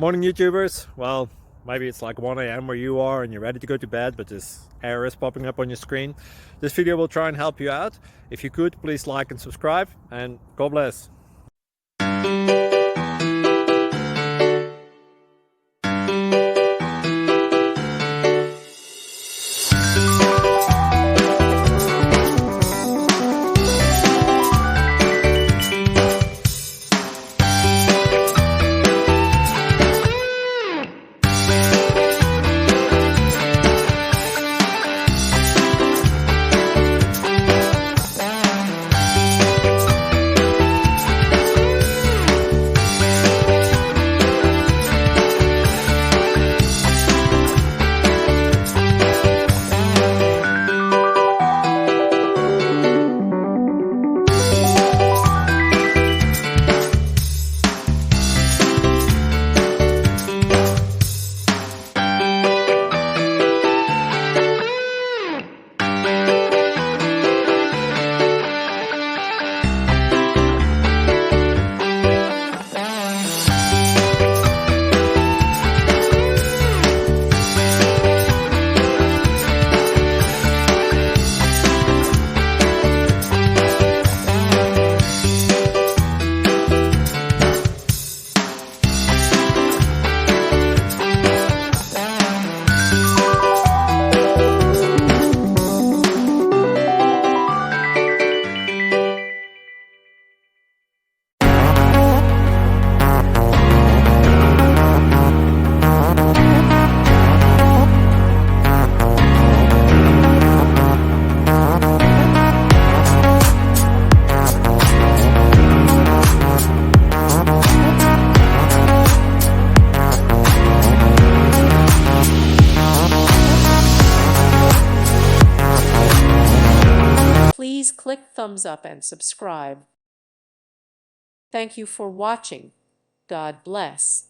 Morning YouTubers. Well, maybe it's like 1 a.m. where you are and you're ready to go to bed, but this error is popping up on your screen. This video will try and help you out. If you could, please like and subscribe, and God bless. Please click thumbs up and subscribe. Thank you for watching. God bless.